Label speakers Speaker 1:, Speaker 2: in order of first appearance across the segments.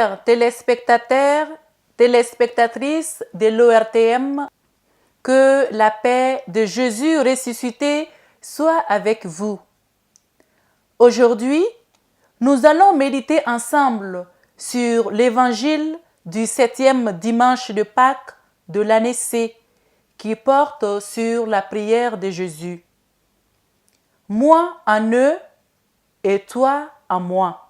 Speaker 1: Chers téléspectateurs, téléspectatrices de l'ORTM, que la paix de Jésus ressuscité soit avec vous. Aujourd'hui, nous allons méditer ensemble sur l'évangile du 7e dimanche de Pâques de l'année C, qui porte sur la prière de Jésus. Moi en eux et toi en moi.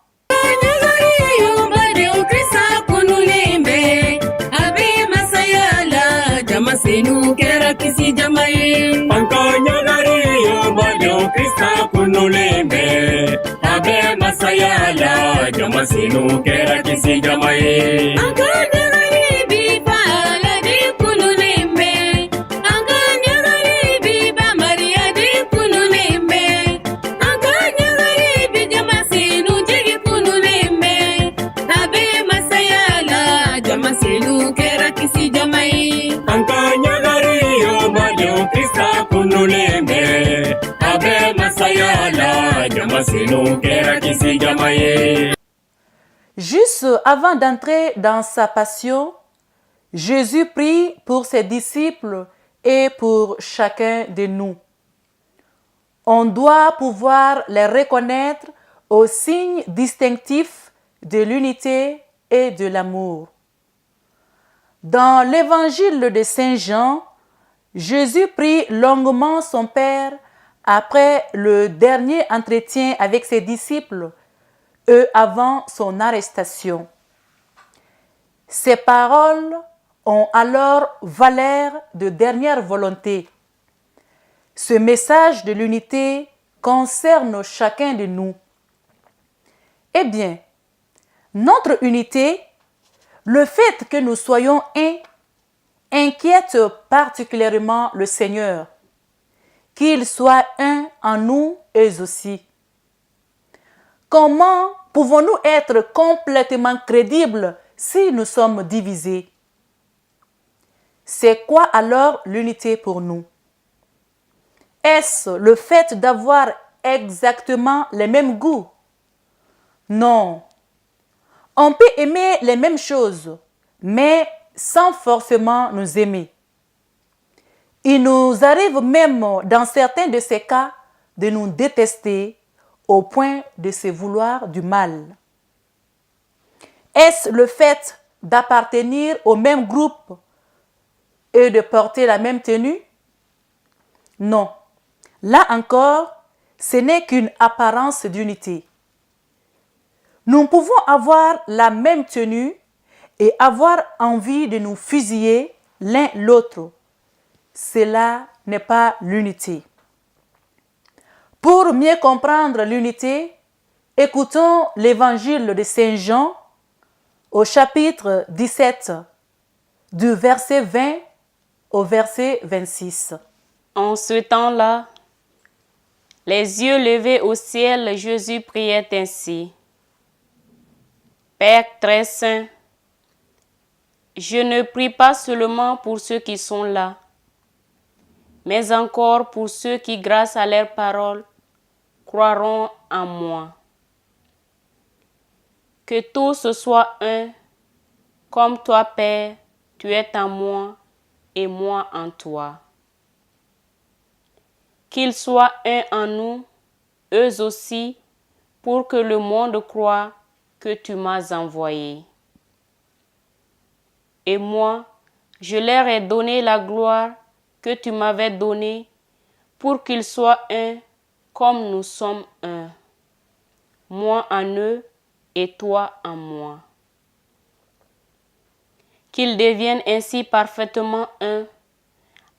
Speaker 1: Juste avant d'entrer dans sa passion, Jésus prie pour ses disciples et pour chacun de nous. On doit pouvoir les reconnaître aux signes distinctifs de l'unité et de l'amour. Dans l'évangile de Saint Jean, Jésus prie longuement son Père après le dernier entretien avec ses disciples et avant son arrestation. Ces paroles ont alors valeur de dernière volonté. Ce message de l'unité concerne chacun de nous. Eh bien, notre unité, le fait que nous soyons un, inquiète particulièrement le Seigneur, qu'il soit un en nous eux aussi. Comment pouvons-nous être complètement crédibles si nous sommes divisés? C'est quoi alors l'unité pour nous? Est-ce le fait d'avoir exactement les mêmes goûts? Non. On peut aimer les mêmes choses, mais sans forcément nous aimer. Il nous arrive même, dans certains de ces cas, de nous détester au point de se vouloir du mal. Est-ce le fait d'appartenir au même groupe et de porter la même tenue? Non. Là encore, ce n'est qu'une apparence d'unité. Nous pouvons avoir la même tenue et avoir envie de nous fusiller l'un l'autre. Cela n'est pas l'unité. Pour mieux comprendre l'unité, écoutons l'évangile de Saint Jean au chapitre 17, du verset 20 au verset 26.
Speaker 2: En ce temps-là, les yeux levés au ciel, Jésus priait ainsi. Père très saint, je ne prie pas seulement pour ceux qui sont là, mais encore pour ceux qui, grâce à leurs paroles, croiront en moi. Que tous soient un, comme toi, Père, tu es en moi et moi en toi. Qu'ils soient un en nous, eux aussi, pour que le monde croie que tu m'as envoyé. Et moi, je leur ai donné la gloire que tu m'avais donnée pour qu'ils soient un comme nous sommes un. Moi en eux et toi en moi. Qu'ils deviennent ainsi parfaitement un,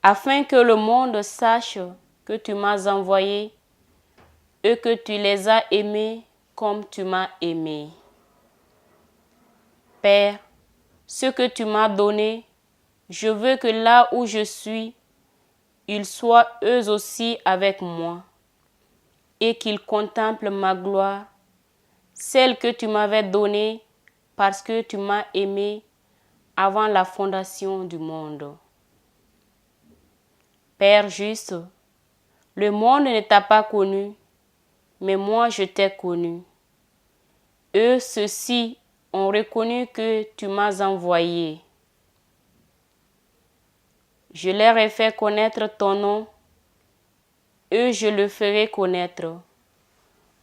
Speaker 2: afin que le monde sache que tu m'as envoyé et que tu les as aimés comme tu m'as aimé. Père, ce que tu m'as donné, je veux que là où je suis, ils soient eux aussi avec moi, et qu'ils contemplent ma gloire, celle que tu m'avais donnée parce que tu m'as aimé avant la fondation du monde. Père juste, le monde ne t'a pas connu, mais moi je t'ai connu. Eux, ceux-ci ont reconnu que tu m'as envoyé. Je leur ai fait connaître ton nom, et je le ferai connaître,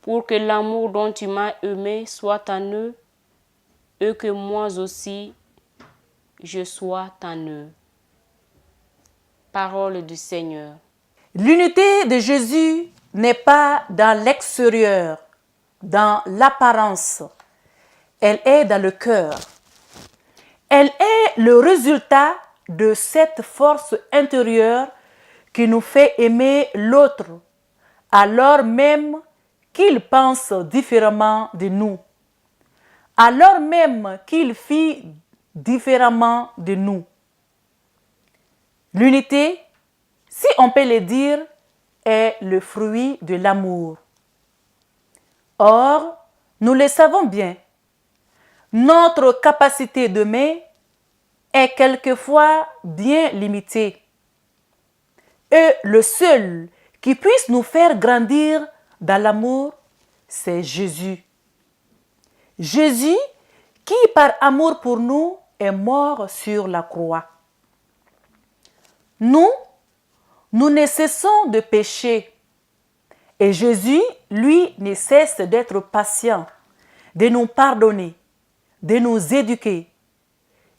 Speaker 2: pour que l'amour dont tu m'as aimé soit en eux, et que moi aussi je sois en eux. Parole du Seigneur.
Speaker 1: L'unité de Jésus n'est pas dans l'extérieur, dans l'apparence. Elle est dans le cœur. Elle est le résultat de cette force intérieure qui nous fait aimer l'autre, alors même qu'il pense différemment de nous, alors même qu'il vit différemment de nous. L'unité, si on peut le dire, est le fruit de l'amour. Or, nous le savons bien, notre capacité d'aimer est quelquefois bien limitée. Et le seul qui puisse nous faire grandir dans l'amour, c'est Jésus. Jésus qui, par amour pour nous, est mort sur la croix. Nous ne cessons de pécher. Et Jésus, lui, ne cesse d'être patient, de nous pardonner, de nous éduquer.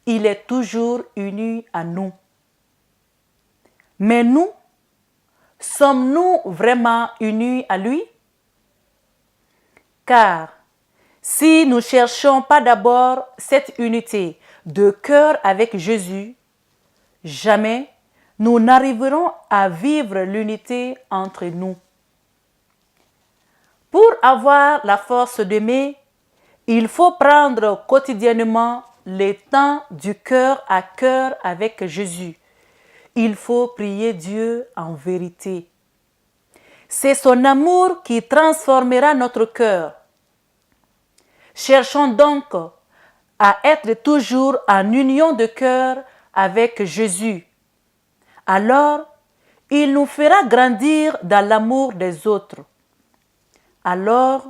Speaker 1: Il est toujours uni à nous. Mais nous, sommes-nous vraiment unis à lui? Car si nous ne cherchons pas d'abord cette unité de cœur avec Jésus, jamais nous n'arriverons à vivre l'unité entre nous. Pour avoir la force d'aimer, il faut prendre quotidiennement le temps du cœur à cœur avec Jésus. Il faut prier Dieu en vérité. C'est son amour qui transformera notre cœur. Cherchons donc à être toujours en union de cœur avec Jésus. Alors, il nous fera grandir dans l'amour des autres. Alors,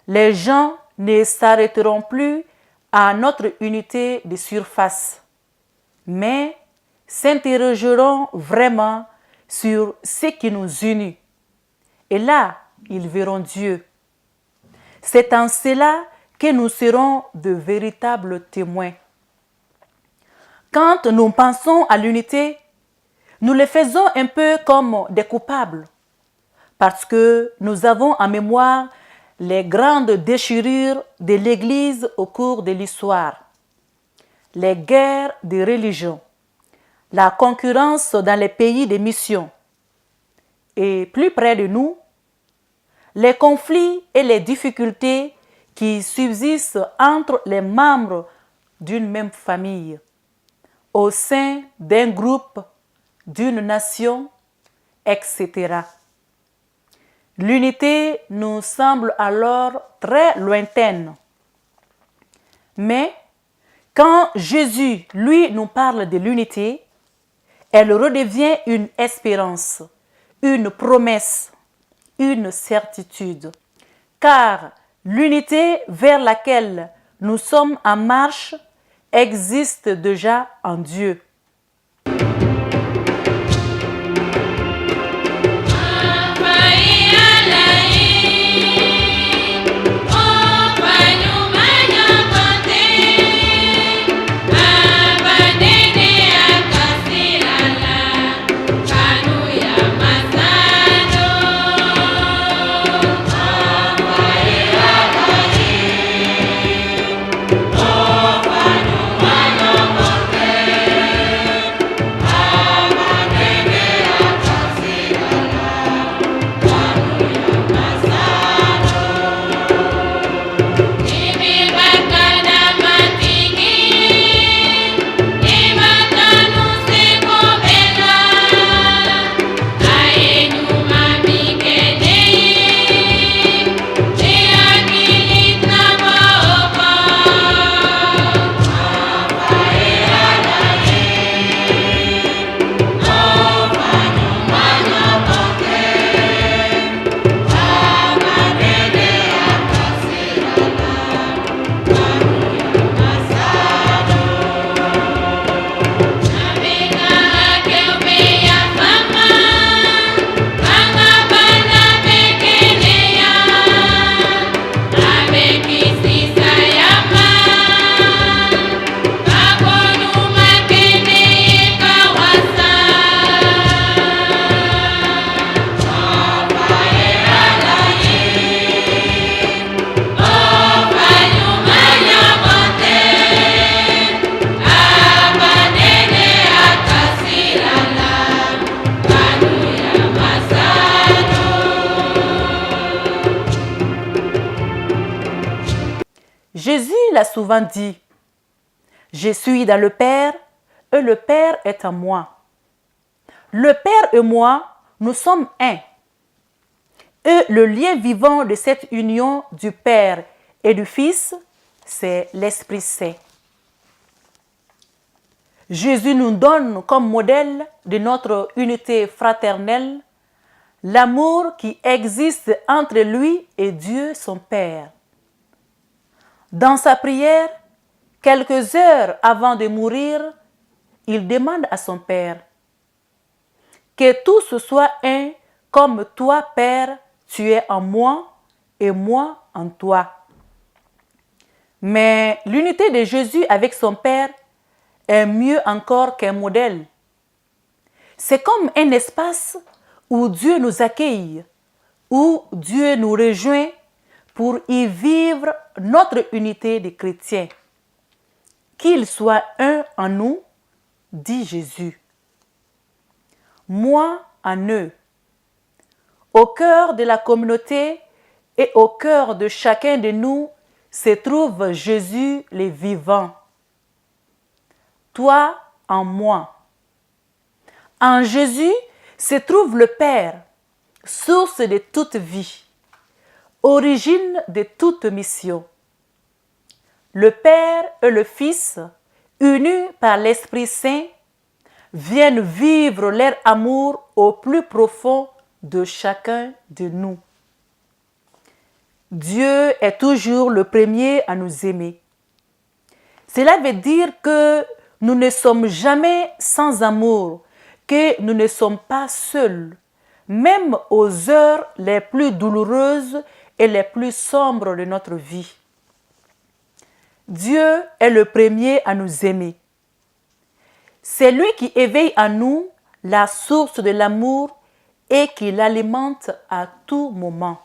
Speaker 1: les gens ne s'arrêteront plus à notre unité de surface, mais s'interrogeront vraiment sur ce qui nous unit. Et là, ils verront Dieu. C'est en cela que nous serons de véritables témoins. Quand nous pensons à l'unité, nous le faisons un peu comme des coupables, parce que nous avons en mémoire les grandes déchirures de l'Église au cours de l'histoire, les guerres de religion, la concurrence dans les pays de mission, et plus près de nous, les conflits et les difficultés qui subsistent entre les membres d'une même famille, au sein d'un groupe, d'une nation, etc. L'unité nous semble alors très lointaine. Mais quand Jésus, lui, nous parle de l'unité, elle redevient une espérance, une promesse, une certitude. Car l'unité vers laquelle nous sommes en marche existe déjà en Dieu. souvent dit, « Je suis dans le Père et le Père est en moi. » Le Père et moi, nous sommes un. Et le lien vivant de cette union du Père et du Fils, c'est l'Esprit Saint. Jésus nous donne comme modèle de notre unité fraternelle l'amour qui existe entre lui et Dieu son Père. Dans sa prière, quelques heures avant de mourir, il demande à son Père que tous soient un comme toi, Père, tu es en moi et moi en toi. Mais l'unité de Jésus avec son Père est mieux encore qu'un modèle. C'est comme un espace où Dieu nous accueille, où Dieu nous rejoint pour y vivre notre unité de chrétiens. Qu'il soit un en nous, dit Jésus. Moi en eux. Au cœur de la communauté et au cœur de chacun de nous se trouve Jésus le vivant. Toi en moi. En Jésus se trouve le Père, source de toute vie, origine de toute mission. Le Père et le Fils, unis par l'Esprit Saint, viennent vivre leur amour au plus profond de chacun de nous. Dieu est toujours le premier à nous aimer. Cela veut dire que nous ne sommes jamais sans amour, que nous ne sommes pas seuls, même aux heures les plus douloureuses et les plus sombres de notre vie. Dieu est le premier à nous aimer. C'est lui qui éveille en nous la source de l'amour et qui l'alimente à tout moment.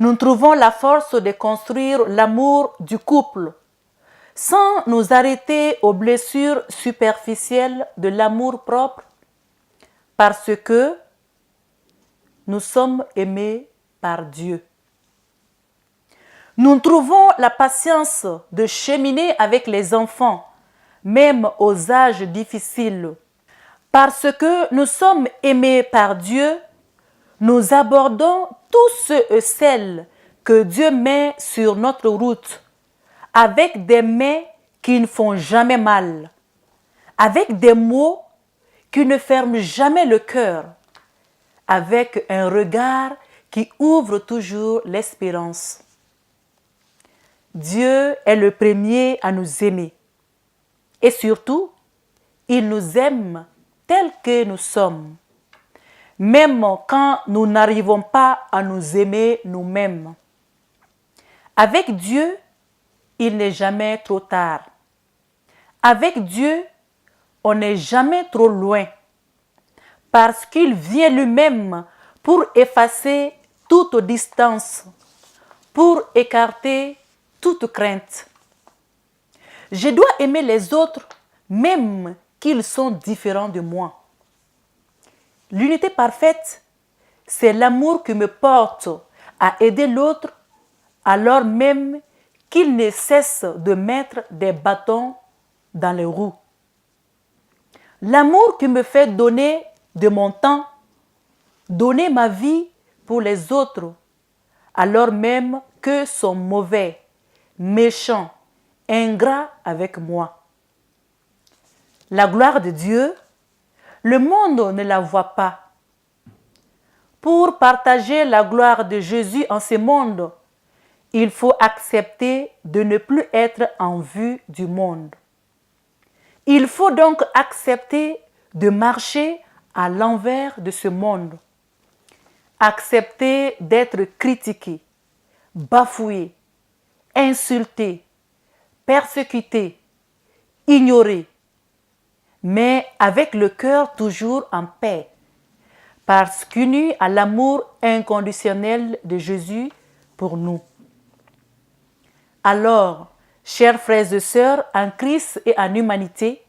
Speaker 1: Nous trouvons la force de construire l'amour du couple sans nous arrêter aux blessures superficielles de l'amour propre parce que nous sommes aimés par Dieu. Nous trouvons la patience de cheminer avec les enfants, même aux âges difficiles. Parce que nous sommes aimés par Dieu, nous abordons tous ceux et celles que Dieu met sur notre route avec des mains qui ne font jamais mal, avec des mots qui ne ferment jamais le cœur, avec un regard qui ouvre toujours l'espérance. Dieu est le premier à nous aimer. Et surtout, il nous aime tels que nous sommes, même quand nous n'arrivons pas à nous aimer nous-mêmes. Avec Dieu, il n'est jamais trop tard. Avec Dieu, on n'est jamais trop loin, parce qu'il vient lui-même pour effacer toute distance, pour écarter toute crainte. Je dois aimer les autres, même qu'ils sont différents de moi. L'unité parfaite, c'est l'amour qui me porte à aider l'autre alors même qu'il ne cesse de mettre des bâtons dans les roues. L'amour qui me fait donner de mon temps, donner ma vie pour les autres, alors même qu'eux sont mauvais, méchants, ingrats avec moi. La gloire de Dieu, le monde ne la voit pas. Pour partager la gloire de Jésus en ce monde, il faut accepter de ne plus être en vue du monde. Il faut donc accepter de marcher à l'envers de ce monde. Accepter d'être critiqué, bafoué, insulté, persécuté, ignoré, mais avec le cœur toujours en paix, parce qu'unis à l'amour inconditionnel de Jésus pour nous. Alors, chers frères et sœurs en Christ et en humanité,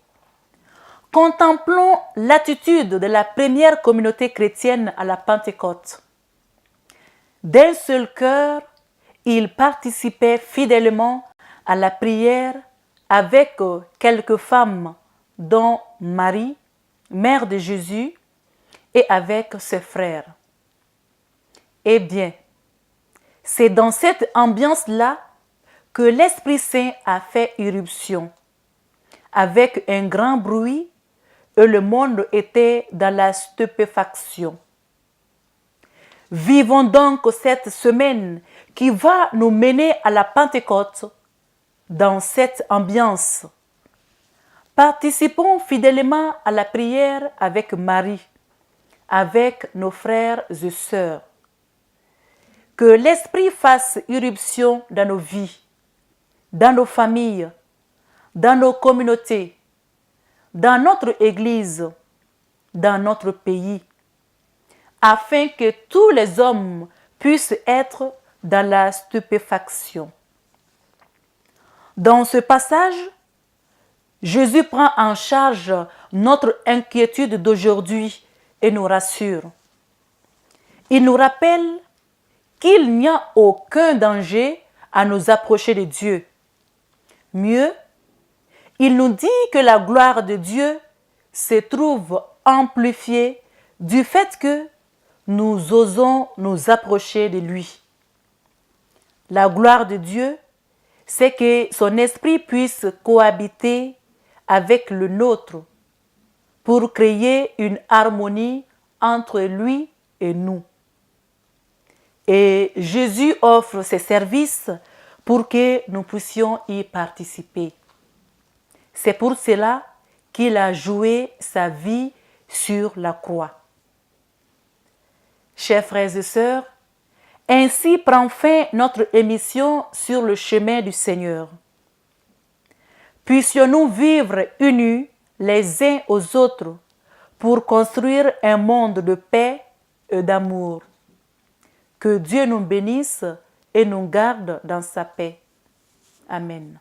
Speaker 1: contemplons l'attitude de la première communauté chrétienne à la Pentecôte. D'un seul cœur, ils participaient fidèlement à la prière avec quelques femmes, dont Marie, mère de Jésus, et avec ses frères. Eh bien, c'est dans cette ambiance-là que l'Esprit Saint a fait irruption. Avec un grand bruit, et le monde était dans la stupéfaction. Vivons donc cette semaine qui va nous mener à la Pentecôte dans cette ambiance. Participons fidèlement à la prière avec Marie, avec nos frères et sœurs. Que l'Esprit fasse irruption dans nos vies, dans nos familles, dans nos communautés, dans notre Église, dans notre pays, afin que tous les hommes puissent être dans la stupéfaction. Dans ce passage, Jésus prend en charge notre inquiétude d'aujourd'hui et nous rassure. Il nous rappelle qu'il n'y a aucun danger à nous approcher de Dieu. Mieux, il nous dit que la gloire de Dieu se trouve amplifiée du fait que nous osons nous approcher de lui. La gloire de Dieu, c'est que son esprit puisse cohabiter avec le nôtre pour créer une harmonie entre lui et nous. Et Jésus offre ses services pour que nous puissions y participer. C'est pour cela qu'il a joué sa vie sur la croix. Chers frères et sœurs, ainsi prend fin notre émission sur le chemin du Seigneur. Puissions-nous vivre unis les uns aux autres pour construire un monde de paix et d'amour. Que Dieu nous bénisse et nous garde dans sa paix. Amen.